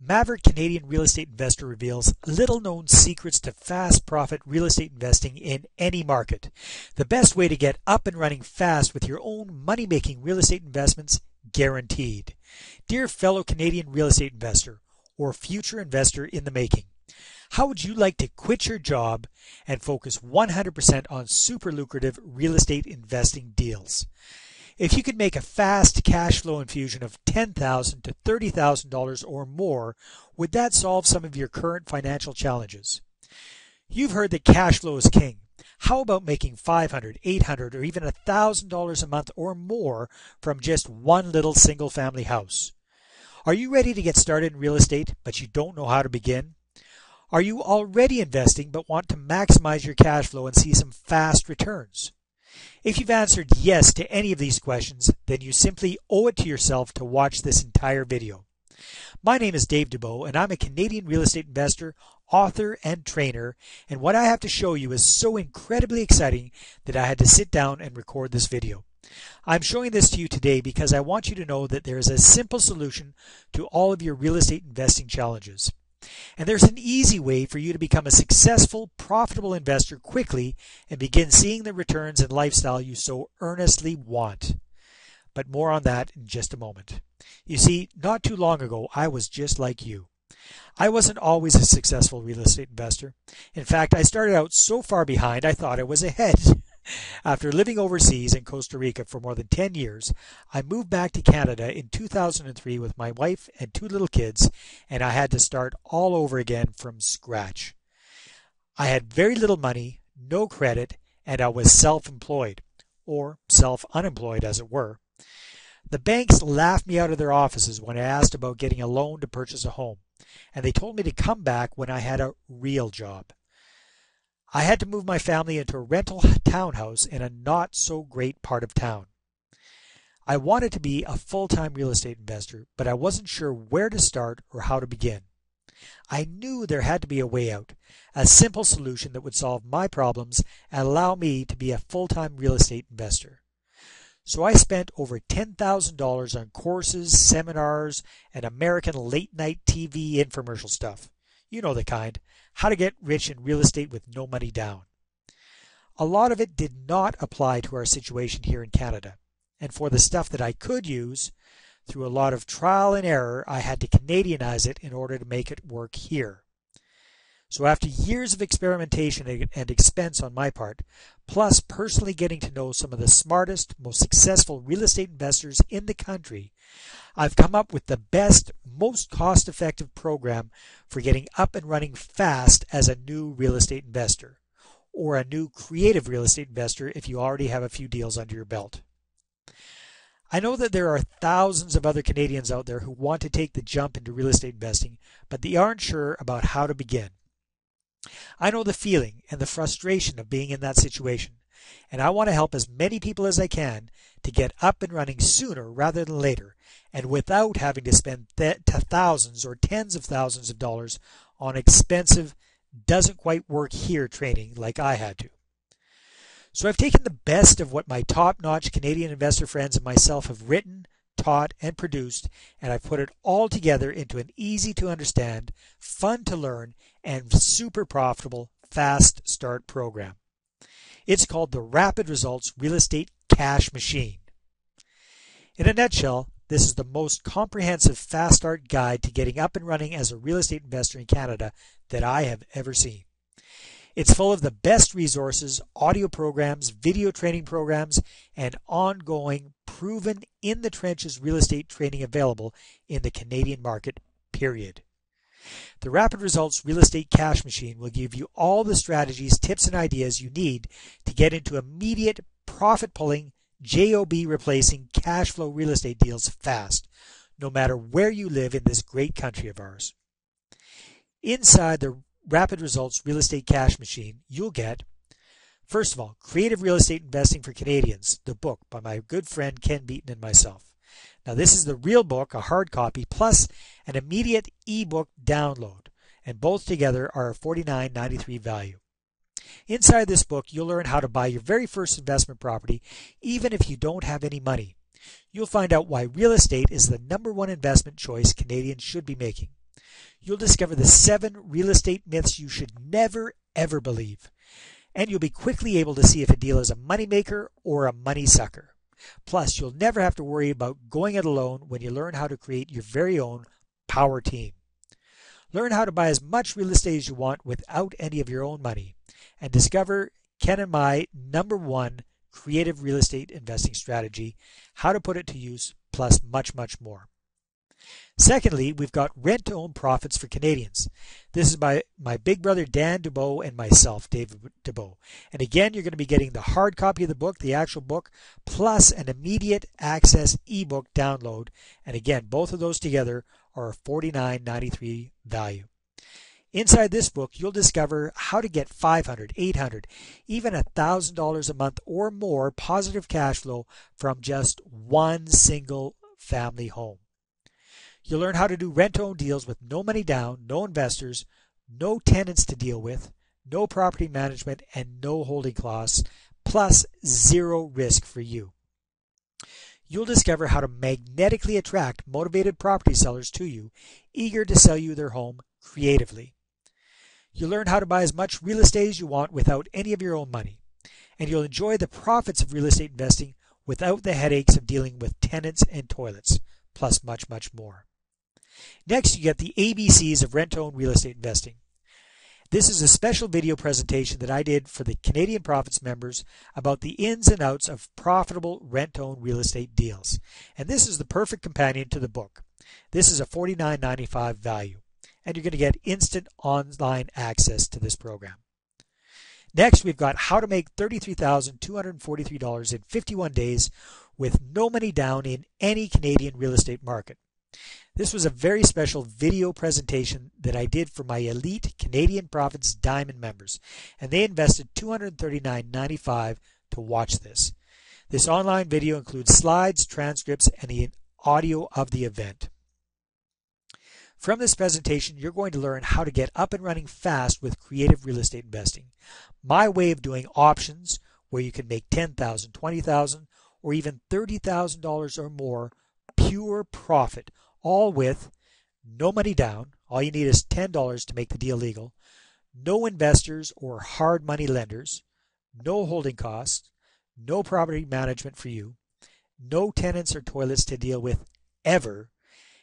Maverick Canadian real estate investor reveals little-known secrets to fast-profit real estate investing in any market. The best way to get up and running fast with your own money-making real estate investments, guaranteed. Dear fellow Canadian real estate investor or future investor in the making, how would you like to quit your job and focus 100% on super lucrative real estate investing deals? If you could make a fast cash flow infusion of $10,000 to $30,000 or more, would that solve some of your current financial challenges? You've heard that cash flow is king. How about making $500, $800, or even $1,000 a month or more from just one little single-family house? Are you ready to get started in real estate, but you don't know how to begin? Are you already investing but want to maximize your cash flow and see some fast returns? If you've answered yes to any of these questions, then you simply owe it to yourself to watch this entire video. My name is Dave Dubeau, and I'm a Canadian real estate investor, author, and trainer, and what I have to show you is so incredibly exciting that I had to sit down and record this video. I'm showing this to you today because I want you to know that there is a simple solution to all of your real estate investing challenges. And there's an easy way for you to become a successful, profitable investor quickly and begin seeing the returns and lifestyle you so earnestly want. But more on that in just a moment. You see, not too long ago, I was just like you. I wasn't always a successful real estate investor. In fact, I started out so far behind I thought I was ahead. After living overseas in Costa Rica for more than 10 years, I moved back to Canada in 2003 with my wife and 2 little kids, and I had to start all over again from scratch. I had very little money, no credit, and I was self-employed, or self-unemployed as it were. The banks laughed me out of their offices when I asked about getting a loan to purchase a home, and they told me to come back when I had a real job. I had to move my family into a rental townhouse in a not-so-great part of town. I wanted to be a full-time real estate investor, but I wasn't sure where to start or how to begin. I knew there had to be a way out, a simple solution that would solve my problems and allow me to be a full-time real estate investor. So I spent over $10,000 on courses, seminars, and American late-night TV infomercial stuff. You know the kind. How to get rich in real estate with no money down. A lot of it did not apply to our situation here in Canada. And for the stuff that I could use, through a lot of trial and error, I had to Canadianize it in order to make it work here. So after years of experimentation and expense on my part, plus personally getting to know some of the smartest, most successful real estate investors in the country, I've come up with the best, most cost-effective program for getting up and running fast as a new real estate investor, or a new creative real estate investor if you already have a few deals under your belt. I know that there are thousands of other Canadians out there who want to take the jump into real estate investing, but they aren't sure about how to begin. I know the feeling and the frustration of being in that situation, and I want to help as many people as I can to get up and running sooner rather than later, and without having to spend thousands or tens of thousands of dollars on expensive, doesn't quite work here training like I had to. So I've taken the best of what my top-notch Canadian investor friends and myself have written, taught, and produced, and I've put it all together into an easy-to-understand, fun-to-learn, and super profitable Fast Start program. It's called the Rapid Results Real Estate Cash Machine. In a nutshell, this is the most comprehensive Fast Start guide to getting up and running as a real estate investor in Canada that I have ever seen. It's full of the best resources, audio programs, video training programs, and ongoing, proven, in-the-trenches real estate training available in the Canadian market, period. The Rapid Results Real Estate Cash Machine will give you all the strategies, tips, and ideas you need to get into immediate, profit-pulling, JOB replacing cash flow real estate deals fast, no matter where you live in this great country of ours. Inside the Rapid Results Real Estate Cash Machine, you'll get, first of all, Creative Real Estate Investing for Canadians, the book by my good friend Ken Beaton and myself. Now this is the real book, a hard copy, plus an immediate ebook download, and both together are a $49.93 value. Inside this book, you'll learn how to buy your very first investment property, even if you don't have any money. You'll find out why real estate is the #1 investment choice Canadians should be making. You'll discover the 7 real estate myths you should never ever believe. And you'll be quickly able to see if a deal is a moneymaker or a money sucker. Plus, you'll never have to worry about going it alone when you learn how to create your very own power team. Learn how to buy as much real estate as you want without any of your own money, and discover Ken and my #1 creative real estate investing strategy, how to put it to use, plus much, much more. Secondly, we've got rent-to-own profits for Canadians. This is by my big brother Dan Dubois and myself, David Dubois. And again, you're going to be getting the hard copy of the book, the actual book, plus an immediate access ebook download. And again, both of those together are a $49.93 value. Inside this book, you'll discover how to get $500, $800, even $1,000 a month or more positive cash flow from just one single family home. You'll learn how to do rent-to-own deals with no money down, no investors, no tenants to deal with, no property management, and no holding costs, plus 0 risk for you. You'll discover how to magnetically attract motivated property sellers to you, eager to sell you their home creatively. You'll learn how to buy as much real estate as you want without any of your own money. And you'll enjoy the profits of real estate investing without the headaches of dealing with tenants and toilets, plus much, much more. Next, you get the ABCs of rent-to-own real estate investing. This is a special video presentation that I did for the Canadian Profits members about the ins and outs of profitable rent-to-own real estate deals. And this is the perfect companion to the book. This is a $49.95 value, and you're going to get instant online access to this program. Next, we've got how to make $33,243 in 51 days with no money down in any Canadian real estate market. This was a very special video presentation that I did for my elite Canadian Profits Diamond members, and they invested $239.95 to watch this. This online video includes slides, transcripts, and the audio of the event. From this presentation, you're going to learn how to get up and running fast with creative real estate investing. My way of doing options, where you can make $10,000, $20,000, or even $30,000 or more pure profit, all with no money down. All you need is $10 to make the deal legal, no investors or hard money lenders, no holding costs, no property management for you, no tenants or toilets to deal with ever,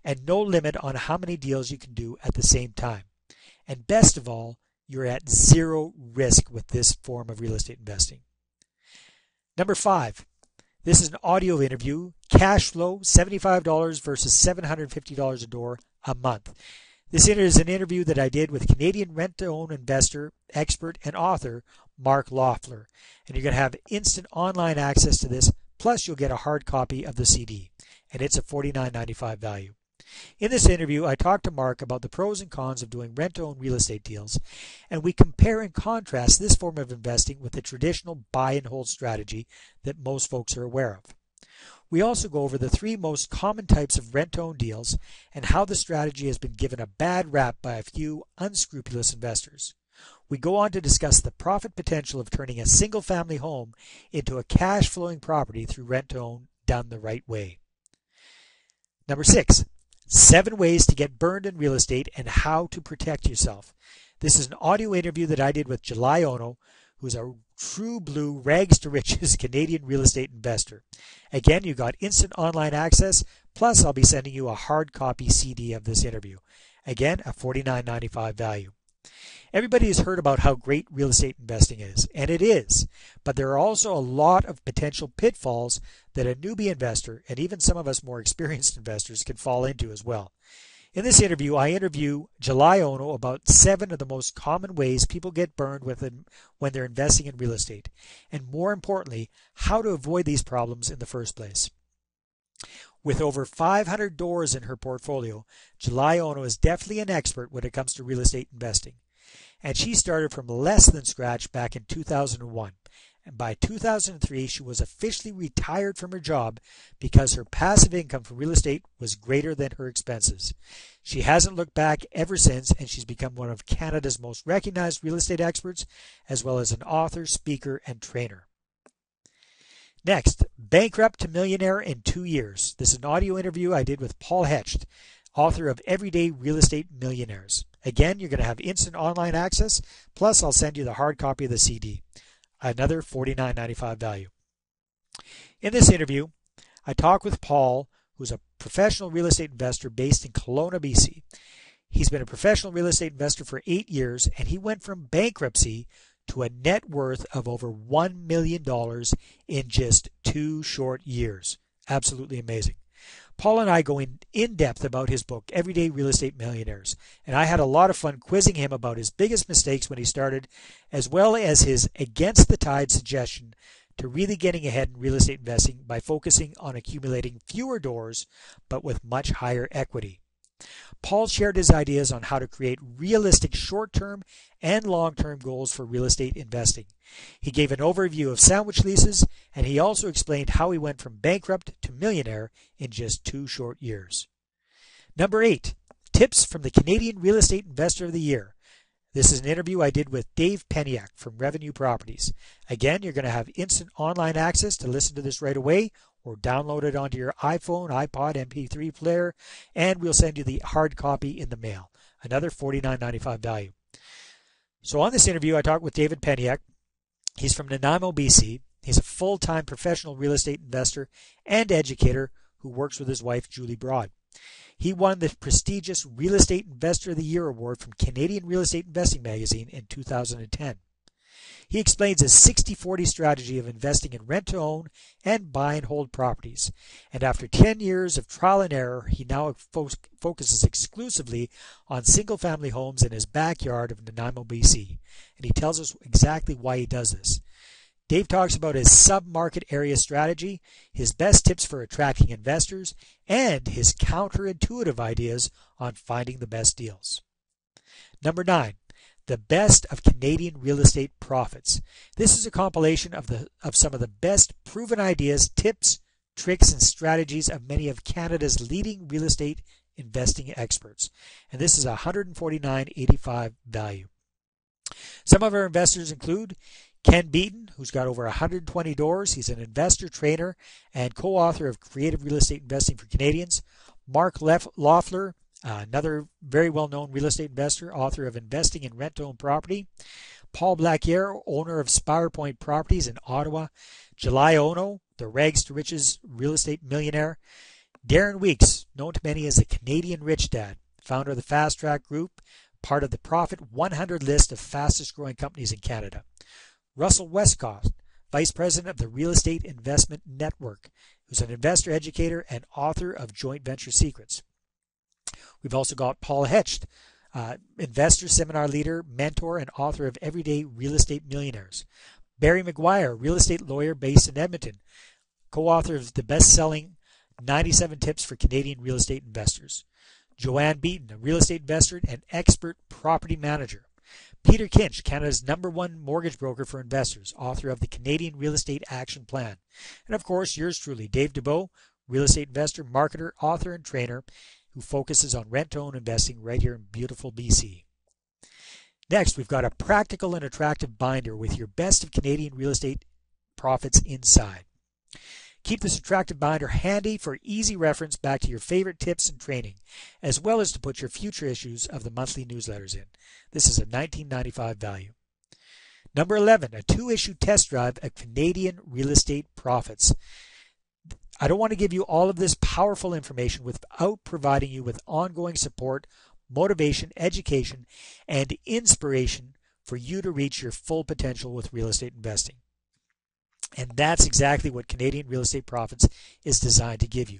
and no limit on how many deals you can do at the same time. And best of all, you're at 0 risk with this form of real estate investing. Number 5. This is an audio interview, cash flow, $75 versus $750 a door a month. This is an interview that I did with Canadian rent-to-own investor, expert, and author Mark Loeffler. And you're going to have instant online access to this, plus you'll get a hard copy of the CD. And it's a $49.95 value. In this interview, I talked to Mark about the pros and cons of doing rent-to-own real estate deals, and we compare and contrast this form of investing with the traditional buy and hold strategy that most folks are aware of. We also go over the 3 most common types of rent-to-own deals and how the strategy has been given a bad rap by a few unscrupulous investors. We go on to discuss the profit potential of turning a single-family home into a cash-flowing property through rent-to-own done the right way. Number 6. 7 ways to get burned in real estate and how to protect yourself. This is an audio interview that I did with July Ono, who's a true blue rags to riches Canadian real estate investor. Again, you got instant online access, plus I'll be sending you a hard copy CD of this interview. Again, a $49.95 value. Everybody has heard about how great real estate investing is, and it is, but there are also a lot of potential pitfalls that a newbie investor, and even some of us more experienced investors, can fall into as well. In this interview, I interview July Ono about 7 of the most common ways people get burned when they're investing in real estate, and more importantly, how to avoid these problems in the first place. With over 500 doors in her portfolio, July Ono is definitely an expert when it comes to real estate investing. And she started from less than scratch back in 2001. And by 2003, she was officially retired from her job because her passive income from real estate was greater than her expenses. She hasn't looked back ever since, and she's become one of Canada's most recognized real estate experts, as well as an author, speaker, and trainer. Next, bankrupt to millionaire in 2 years. This is an audio interview I did with Paul Hecht, author of Everyday Real Estate Millionaires. Again, you're going to have instant online access, plus I'll send you the hard copy of the CD. Another $49.95 value. In this interview, I talk with Paul, who's a professional real estate investor based in Kelowna, BC. He's been a professional real estate investor for 8 years, and he went from bankruptcy to a net worth of over $1 million in just 2 short years. Absolutely amazing. Paul and I go in depth about his book, Everyday Real Estate Millionaires, and I had a lot of fun quizzing him about his biggest mistakes when he started, as well as his against the tide suggestion to really getting ahead in real estate investing by focusing on accumulating fewer doors, but with much higher equity. Paul shared his ideas on how to create realistic short-term and long-term goals for real estate investing. He gave an overview of sandwich leases, and he also explained how he went from bankrupt to millionaire in just 2 short years. Number 8, tips from the Canadian Real Estate Investor of the Year. This is an interview I did with Dave Peniak from Revenue Properties. Again, you're going to have instant online access to listen to this right away, or download it onto your iPhone, iPod, MP3 player, and we'll send you the hard copy in the mail. Another $49.95 value. So on this interview, I talked with David Peniak. He's from Nanaimo, BC. He's a full-time professional real estate investor and educator who works with his wife, Julie Broad. He won the prestigious Real Estate Investor of the Year award from Canadian Real Estate Investing Magazine in 2010. He explains his 60-40 strategy of investing in rent-to-own and buy-and-hold properties. And after 10 years of trial and error, he now focuses exclusively on single-family homes in his backyard of Nanaimo, BC. And he tells us exactly why he does this. Dave talks about his sub-market area strategy, his best tips for attracting investors, and his counterintuitive ideas on finding the best deals. Number 9. The best of Canadian real estate profits. This is a compilation of some of the best proven ideas, tips, tricks, and strategies of many of Canada's leading real estate investing experts. And this is $149.85 value. Some of our investors include Ken Beaton, who's got over 120 doors. He's an investor, trainer, and co-author of Creative Real Estate Investing for Canadians. Mark Loeffler, another very well-known real estate investor, author of Investing in Rent-to-Own Property. Paul Blacquier, owner of Spire Point Properties in Ottawa. July Ono, the Rags to Riches real estate millionaire. Darren Weeks, known to many as the Canadian Rich Dad, founder of the Fast Track Group, part of the Profit 100 list of fastest growing companies in Canada. Russell Westcott, Vice President of the Real Estate Investment Network, who's an investor educator and author of Joint Venture Secrets. We've also got Paul Hecht, investor, seminar leader, mentor, and author of Everyday Real Estate Millionaires. Barry McGuire, real estate lawyer based in Edmonton, co-author of the best-selling 97 Tips for Canadian Real Estate Investors. Joanne Beaton, a real estate investor and expert property manager. Peter Kinch, Canada's #1 mortgage broker for investors, author of the Canadian Real Estate Action Plan. And of course, yours truly, Dave Dubeau, real estate investor, marketer, author, and trainer, who focuses on rent-to-own investing right here in beautiful BC. Next, we've got a practical and attractive binder with your best of Canadian real estate profits inside. Keep this attractive binder handy for easy reference back to your favorite tips and training, as well as to put your future issues of the monthly newsletters in. This is a $19.95 value. Number 11, a 2-issue test drive of Canadian real estate profits. I don't want to give you all of this powerful information without providing you with ongoing support, motivation, education, and inspiration for you to reach your full potential with real estate investing. And that's exactly what Canadian Real Estate Profits is designed to give you.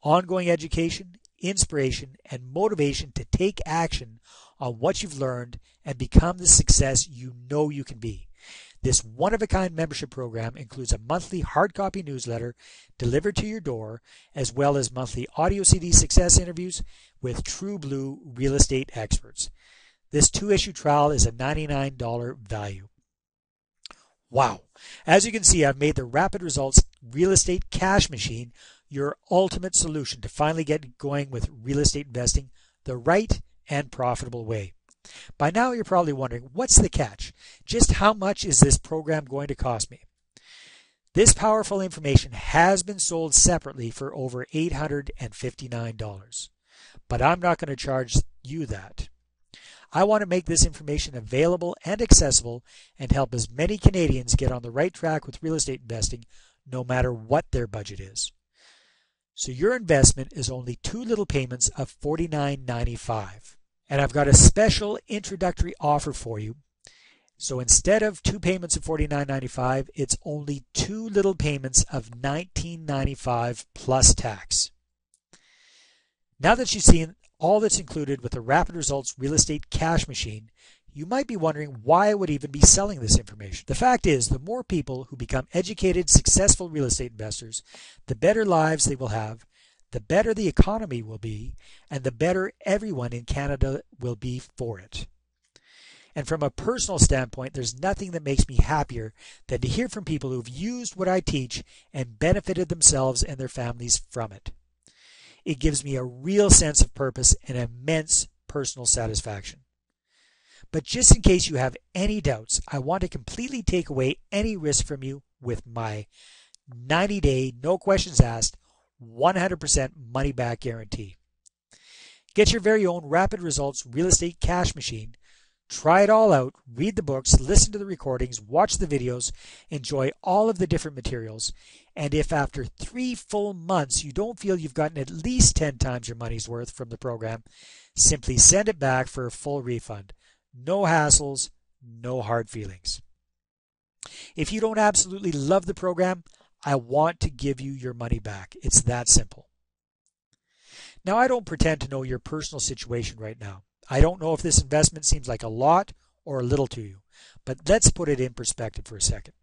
Ongoing education, inspiration, and motivation to take action on what you've learned and become the success you know you can be. This one-of-a-kind membership program includes a monthly hard copy newsletter delivered to your door, as well as monthly audio CD success interviews with true blue real estate experts. This 2-issue trial is a $99 value. Wow. As you can see, I've made the Rapid Results Real Estate Cash Machine your ultimate solution to finally get going with real estate investing the right and profitable way. By now, you're probably wondering, what's the catch? Just how much is this program going to cost me? This powerful information has been sold separately for over $859. but I'm not going to charge you that. I want to make this information available and accessible and help as many Canadians get on the right track with real estate investing, no matter what their budget is. So your investment is only 2 little payments of $49.95. And I've got a special introductory offer for you. So instead of 2 payments of $49.95, it's only 2 little payments of $19.95 plus tax. Now that you've seen all that's included with the Rapid Results Real Estate Cash Machine, you might be wondering why I would even be selling this information. The fact is, the more people who become educated, successful real estate investors, the better lives they will have, the better the economy will be, and the better everyone in Canada will be for it. And from a personal standpoint, there's nothing that makes me happier than to hear from people who've used what I teach and benefited themselves and their families from it. It gives me a real sense of purpose and immense personal satisfaction. But just in case you have any doubts, I want to completely take away any risk from you with my 90-day, no questions asked, 100% money-back guarantee. Get your very own Rapid Results Real Estate Cash Machine. Try it all out, read the books, listen to the recordings, watch the videos, enjoy all of the different materials, and if after 3 full months you don't feel you've gotten at least 10 times your money's worth from the program, simply send it back for a full refund. No hassles, no hard feelings. If you don't absolutely love the program, I want to give you your money back. It's that simple. Now, I don't pretend to know your personal situation right now. I don't know if this investment seems like a lot or a little to you, but let's put it in perspective for a second.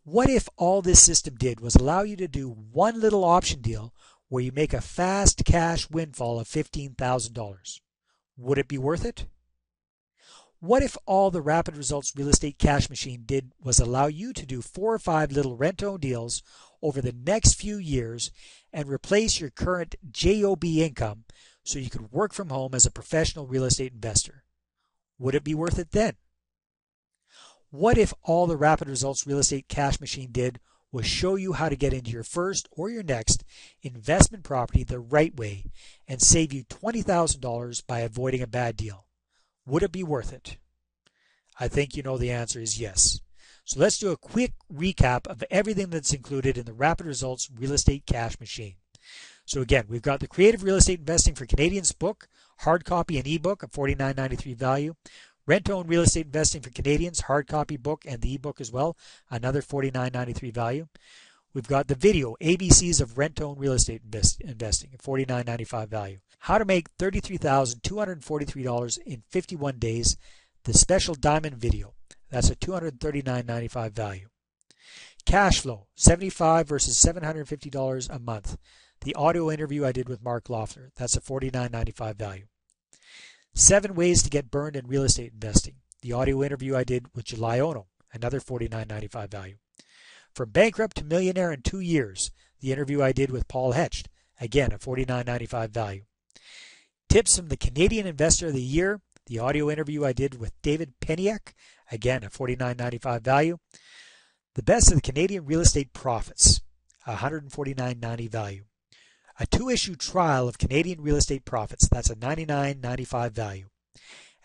What if all this system did was allow you to do one little option deal where you make a fast cash windfall of $15,000? Would it be worth it? What if all the Rapid Results Real Estate Cash Machine did was allow you to do 4 or 5 little rent-own deals over the next few years and replace your current JOB income so you could work from home as a professional real estate investor? Would it be worth it then? What if all the Rapid Results Real Estate Cash Machine did was show you how to get into your first or your next investment property the right way and save you $20,000 by avoiding a bad deal? Would it be worth it? I think you know the answer is yes. So let's do a quick recap of everything that's included in the Rapid Results Real Estate Cash Machine. So again, we've got the Creative Real Estate Investing for Canadians book, hard copy and ebook, a $49.93 value. Rent-own Real Estate Investing for Canadians, hard copy book and the ebook as well, another $49.93 value. We've got the video, ABCs of Rent-own Real Estate Investing, a $49.95 value. How to make $33,243 in 51 days, the special diamond video. That's a $239.95 value. Cash flow, $75 versus $750 a month. The audio interview I did with Mark Loeffler, that's a $49.95 value. 7 ways to get burned in real estate investing. The audio interview I did with July Ono, another $49.95 value. From bankrupt to millionaire in 2 years, the interview I did with Paul Hecht, again a $49.95 value. Tips from the Canadian Investor of the Year, the audio interview I did with David Peniak, again a $49.95 value. The best of the Canadian real estate profits, a $149.90 value. A 2-issue trial of Canadian real estate profits, that's a $99.95 value.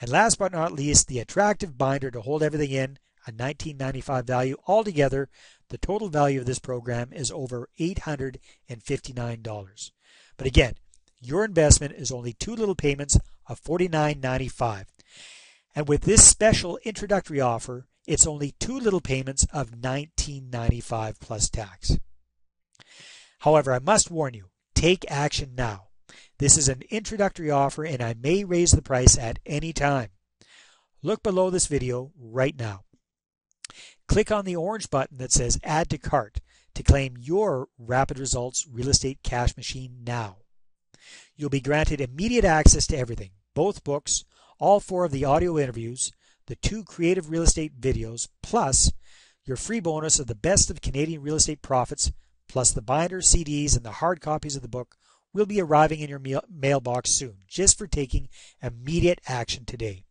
And last but not least, the attractive binder to hold everything in, a $19.95 value. Altogether, the total value of this program is over $859. But again, your investment is only 2 little payments of $49.95. And with this special introductory offer, it's only 2 little payments of $19.95 plus tax. However, I must warn you, take action now. This is an introductory offer and I may raise the price at any time. Look below this video right now. Click on the orange button that says Add to Cart to claim your Rapid Results Real Estate Cash Machine now. You'll be granted immediate access to everything, both books, all 4 of the audio interviews, the 2 creative real estate videos, plus your free bonus of the best of Canadian real estate profits, plus the binder, CDs, and the hard copies of the book will be arriving in your mailbox soon, just for taking immediate action today.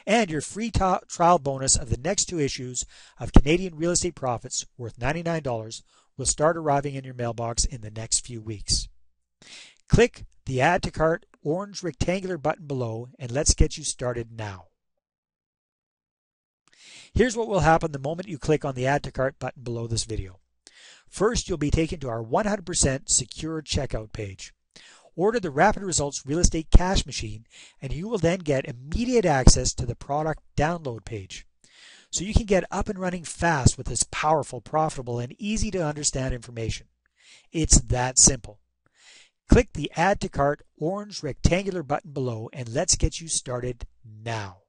And your free trial bonus of the next 2 issues of Canadian Real Estate Profits, worth $99, will start arriving in your mailbox in the next few weeks. Click the Add to Cart orange rectangular button below and let's get you started now. Here's what will happen the moment you click on the Add to Cart button below this video. First, you'll be taken to our 100% secure checkout page. Order the Rapid Results Real Estate Cash Machine and you will then get immediate access to the product download page. So you can get up and running fast with this powerful, profitable, and easy to understand information. It's that simple. Click the Add to Cart orange rectangular button below and let's get you started now.